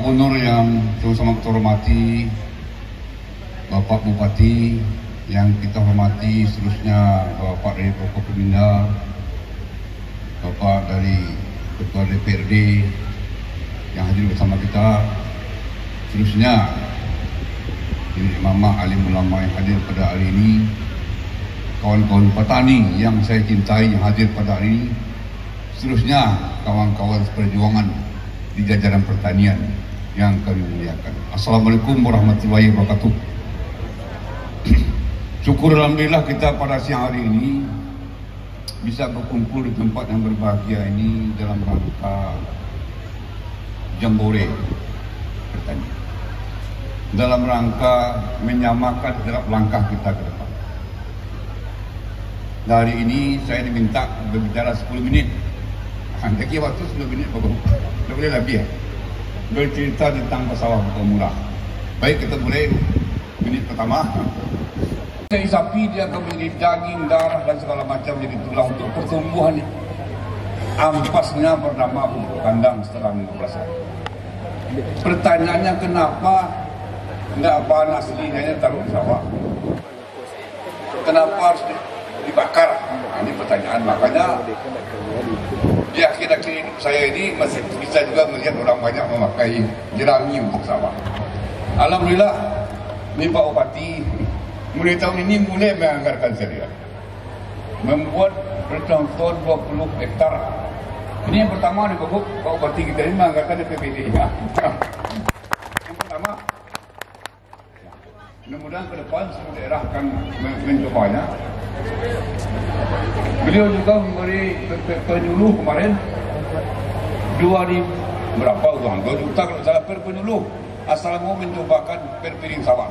Gubernur yang sama-sama kita hormati, Bapak Bupati yang kita hormati, seterusnya Bapak dari Forkopimda, Bapak dari Ketua DPRD yang hadir bersama kita, seterusnya Mama alim ulama yang hadir pada hari ini, kawan-kawan petani yang saya cintai yang hadir pada hari ini, seterusnya kawan-kawan perjuangan di jajaran pertanian yang kami muliakan. Assalamualaikum warahmatullahi wabarakatuh. Syukur alhamdulillah kita pada siang hari ini bisa berkumpul di tempat yang berbahagia ini dalam rangka Jambore pertanian, dalam rangka menyamakan derap langkah kita ke depan. Hari ini saya diminta berbicara 10 menit. Lagi waktu 10 menit bagus. Tak boleh lebih ya. Bercerita tentang masalah buka murah. Baik, kita mulai menit pertama. Dari sapi dia akan menjadi daging, darah dan segala macam jadi tulang untuk pertumbuhan ampasnya bernama pupuk kandang setelah 15 hari. Pertanyaannya kenapa tidak bahan aslinya taruh di sawah? Kenapa harus dibakar? Ini pertanyaan. Makanya di akhir-akhir hidup saya ini masih bisa juga melihat orang banyak memakai jerami untuk sawah. Alhamdulillah, ini Pak Bupati mulai tahun ini mulai menganggarkan serius, membuat bercontoh 20 hektar. Ini yang pertama nih Pak Bupati kita ini menganggarkan DPPD ya. Yang pertama, mudah-mudahan ke depan semua daerah akan mencobanya. Beliau juga memberi penyuluh kemarin 2.000 berapa uang? 2 juta kalau salah per penyuluh, asal mau mencobakan per piring sawah.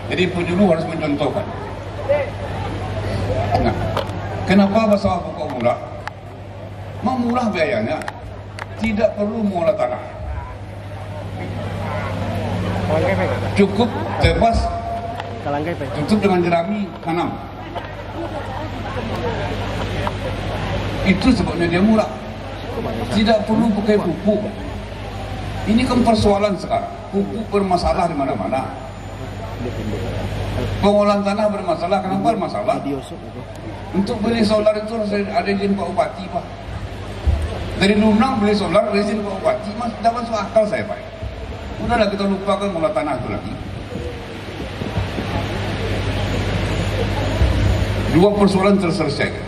Jadi penyuluh harus mencontohkan. Nah, kenapa masalah pokok murah? Murah biayanya, tidak perlu mengolah tanah. Cukup tebas, tutup dengan jerami, tanam. Itu sebabnya dia murah. Tidak perlu pakai pupuk. Ini kan persoalan sekarang. Pupuk bermasalah di mana-mana. Pengolahan tanah bermasalah. Kenapa bermasalah? Untuk beli solar itu harus ada izin Pak Bupati, Pak. Dari Lunang beli solar, ada izin Pak Bupati. Mas, tidak masuk akal saya, Pak. Udahlah kita lupakan mengolah tanah itu lagi. Dua persoalan terselesaikan.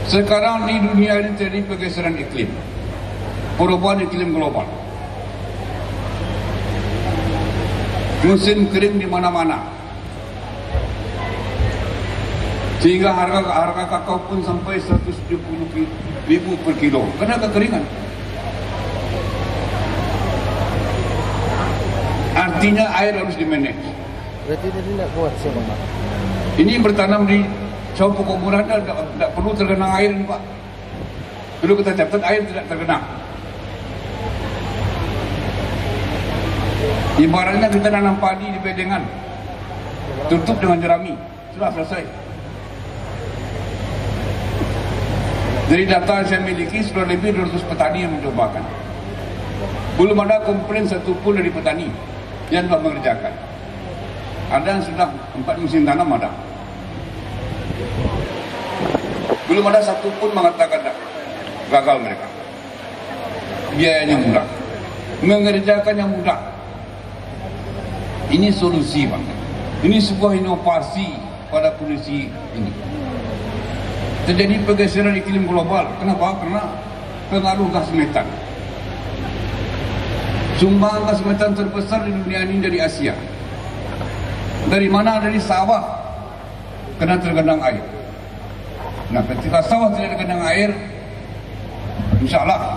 Sekarang di dunia ini terjadi pergeseran iklim, perubahan iklim global. Musim kering di mana-mana, sehingga harga kakao pun sampai 170.000 per kilo karena kekeringan. Artinya air harus dimanage. Berarti tadi tidak kuat sih Bang. Ini bertanam di sawah pokok murah tidak perlu tergenang air ini Pak. Dulu kita catat air tidak tergenang. Ibaratnya kita nanam padi di bedengan, tutup dengan jerami, sudah selesai. Dari data yang saya miliki sudah lebih 200 petani yang mencobakan. Belum ada komplain satupun dari petani yang telah mengerjakan. Ada yang sudah 4 musim tanam ada. Belum ada satupun mengatakan gagal mereka. Biayanya murah, mengerjakan yang mudah. Ini solusi Bang. Ini sebuah inovasi pada kondisi ini. Terjadi pergeseran iklim global. Kenapa? Karena pengaruh gas metan. Sumbang gas metan terbesar di dunia ini dari Asia. Dari mana? Dari sawah. Karena tergenang air. Nah, ketika sawah tidak tergenang air, insya Allah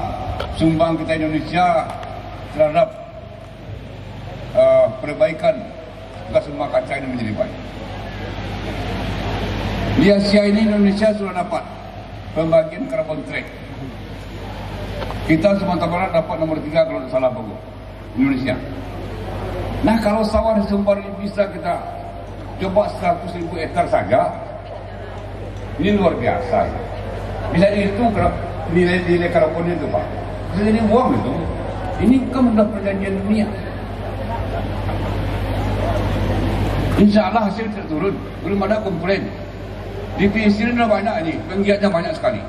sumbang kita Indonesia terhadap perbaikan gas rumah kaca ini menjadi baik. Di Asia ini Indonesia sudah dapat pembagian carbon trade. Kita Sumatera Barat dapat nomor 3 kalau tidak salah bagus Indonesia. Nah, kalau sawah di Sumbar ini bisa kita coba 100.000 hektar saja, ini luar biasa. Bisa dihitung nilai karbon itu Pak. Bisa jadi uang itu. Ini kan sudah perjanjian dunia. Insya Allah hasil turun, belum ada komplain. Di PSC ini banyak ini, penggiatnya banyak sekali.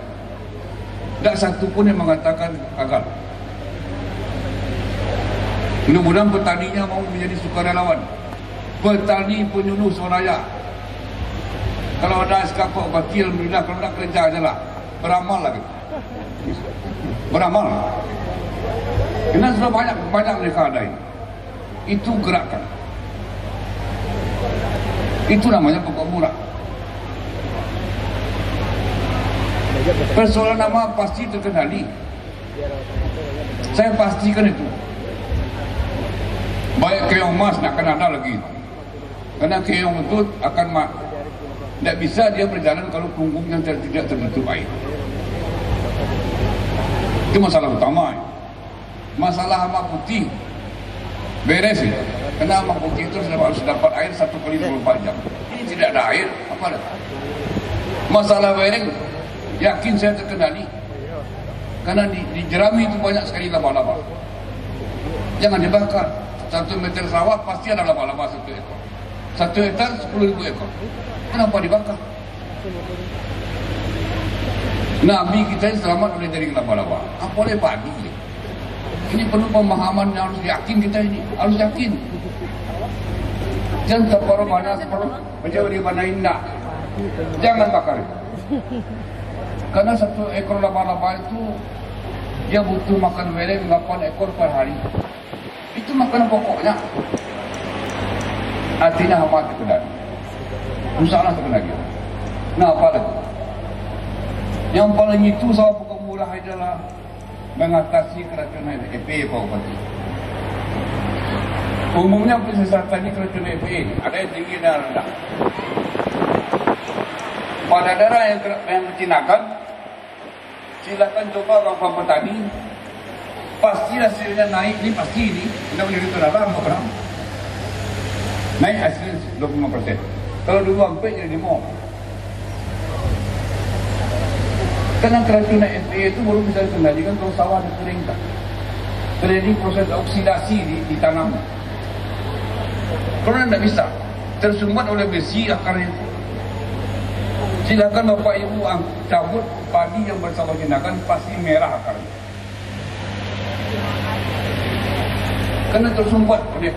Tak satu pun yang mengatakan gagal. Mudah-mudahan petaninya mau menjadi sukarelawan. Petani penyuluh swadaya. Kalau ada SK Pak Bati, alhamdulillah. Kalau nak kerja aja lah, beramal lagi. Beramal. Karena sudah banyak mereka ada ini. Itu gerakan. Itu namanya pokok murah. Persoalan nama pasti terkendali. Saya pastikan itu. Baik keong emas nak akan ada lagi. Karena keong itu akan tidak bisa dia berjalan kalau punggungnya tidak tertutup air. Itu masalah utama. Masalah hama putih beres ya. Karena hama putih itu harus dapat air 1 kali 24 jam. Ini tidak ada air, apa dah? Masalah bereng, yakin saya terkendali. Karena di jerami itu banyak sekali laba-laba. Jangan dibakar. 1 meter sawah pasti ada laba-laba 1 ekor. 1 hektar 10.000 ekor. Kenapa dibakar? Nabi kita selamat oleh dari laba-laba. Apa boleh pagi? Ini perlu pemahaman yang harus yakin kita ini. Harus yakin. Jangan terparuh mana menjauh di mana indah. Jangan bakar. Karena 1 ekor laba-laba itu dia butuh makan bereng 8 ekor per hari. Itu makanan pokoknya. Artinya hama terkendali. Insya-Allah terkendali. Nah, apa lagi? Yang paling itu sama pokok murah adalah mengatasi keracunan EPA Pak Bupati. Umumnya pesisatan ini keracunan EPA ada yang tinggi dan rendah. Pada daerah yang mencinakan, silakan coba kawan petani. Pasti hasilnya naik, ini pasti ini. Kita menjadi terlarang, bukan? Naik hasilnya 25%. Kalau dulu sampai jadi 5%. Karena keracunan EPA itu baru bisa dikendalikan kalau sawah dikeringkan. Terjadi proses oksidasi di tanamnya. Kalau tidak bisa, tersumbat oleh besi akarnya itu. Silakan Bapak Ibu cabut padi yang bersama tindakan pasti merah akarnya. Karena tersumbat oleh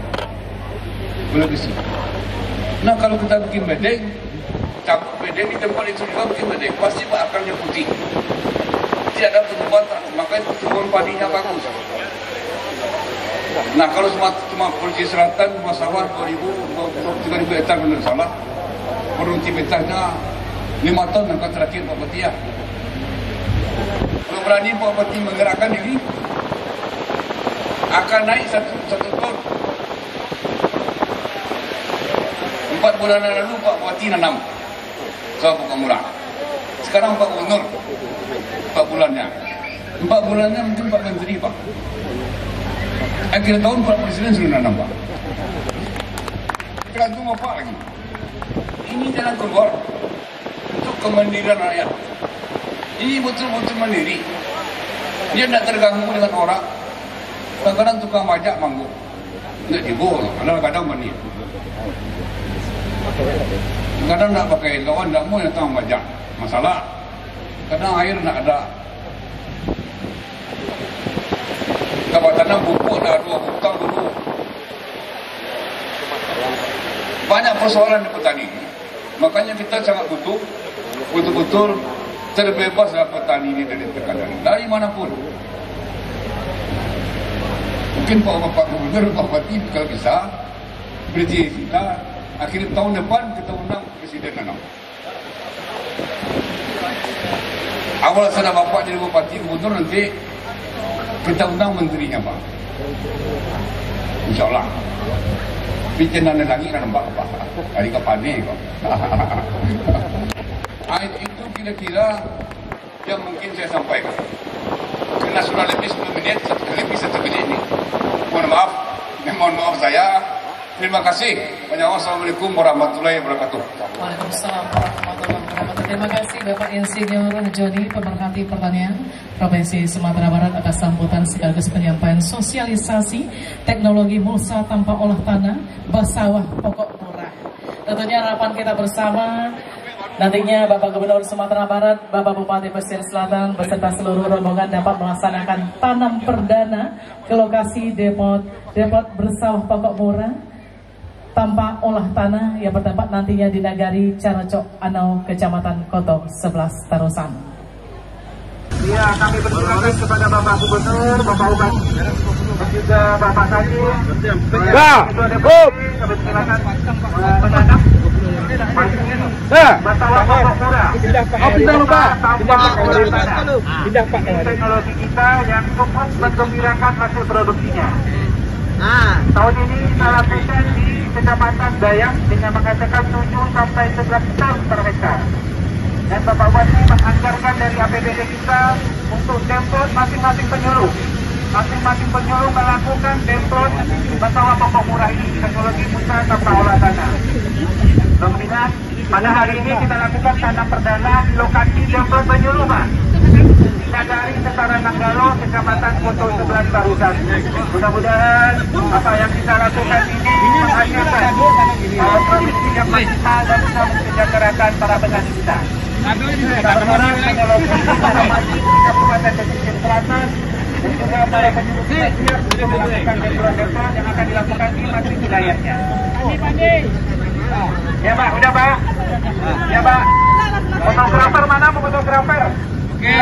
besi. Nah kalau kita bikin bedeng, cabut bedeng di tempat itu juga bikin bedeng, pasti akarnya putih. Tidak ada pertubatan, makanya pertumbuhan padinya bagus. Nah kalau cuma Polisi Selatan, rumah sawah 2.000 hektar benar salah, produktivitasnya 5 ton angka terakhir Pak Bupati ya. Kalau berani Pak Bupati menggerakkan diri, akan naik 1 ton. 4 bulan lalu Pak Bupati nanam sawah pokok murah. Sekarang Pak Gubernur 4 bulannya. 4 bulannya mungkin Pak Menteri Pak. Akhir tahun Pak Presiden sudah nanam Pak. Tergantung Bapak lagi. Ini jalan keluar untuk kemandirian rakyat. Ini betul-betul mandiri. Dia tidak terganggu dengan orang. Kadang-kadang tukang pajak manggung. Tidak dibol, kadang-kadang mandiri. Kadang tidak pakai lawan, tidak mau yang tukang pajak. Masalah. Kadang air tidak ada. Kabupaten pupuk dah 2 hutang dulu. Banyak persoalan di petani. Makanya kita sangat butuh betul-betul terbebas dari petani ini dari tekanan dari manapun. Mungkin Pak Gubernur, Pak Bupati kalau bisa beri kita akhir tahun depan kita undang Presiden nanam. Awal sudah Bapak jadi Bupati, Gubernur nanti kita undang menterinya Pak. InsyaAllah. Pijenan lagi kan Pak. Hari kapane kok. Itu kira-kira yang mungkin saya sampaikan. Karena sudah lebih 10 menit, lebih 1 menit ini. Mohon maaf saya. Terima kasih. Assalamualaikum warahmatullahi wabarakatuh. Waalaikumsalam warahmatullahi wabarakatuh. Terima kasih Bapak Insinyur Joni, pemerhati pertanian Provinsi Sumatera Barat atas sambutan sekaligus penyampaian sosialisasi teknologi mulsa tanpa olah tanah bersawah pokok murah. Tentunya harapan kita bersama nantinya Bapak Gubernur Sumatera Barat, Bapak Bupati Pesisir Selatan beserta seluruh rombongan dapat melaksanakan tanam perdana ke lokasi depot bersawah pokok murah tanpa olah tanah yang bertempat nantinya di Nagari Caracok Anau, Kecamatan Koto 11 Tarusan. Ya, kami bersilakan kepada Bapak Gubernur, Bapak Bupati, dan juga Bapak Kadin. Kami silakan menanam bersawah pokok murah tanpa olah tanah. Teknologi kita yang cukup menggembirakan hasil produksinya. Tahun ini kita lakukan di Kecamatan Dayang dengan menghasilkan 7 sampai 11 ton per hektar. Dan Bapak Bupati menganggarkan dari APBD kita untuk demplot masing-masing penyuluh. Masing-masing penyuluh melakukan demplot bersawah pokok murah ini, teknologi mulsa tanpa olah tanah. Kemudian pada hari ini kita lakukan tanam perdana di lokasi demplot penyuluh, Pak. Nagari Setara Nanggalo, Kecamatan Koto 11 Tarusan. Mudah-mudahan apa yang kita lakukan ini menghasilkan produksi yang maksimal dan bisa mensejahterakan para petani kita. Kita berharap teknologi informasi Kabupaten Pesisir Selatan dan juga para penyuluh kita siap untuk melakukan demplot-demplot yang akan dilakukan di masing wilayahnya. Ya Pak, udah Pak? Ya Pak. Fotografer mana? Fotografer? Oke.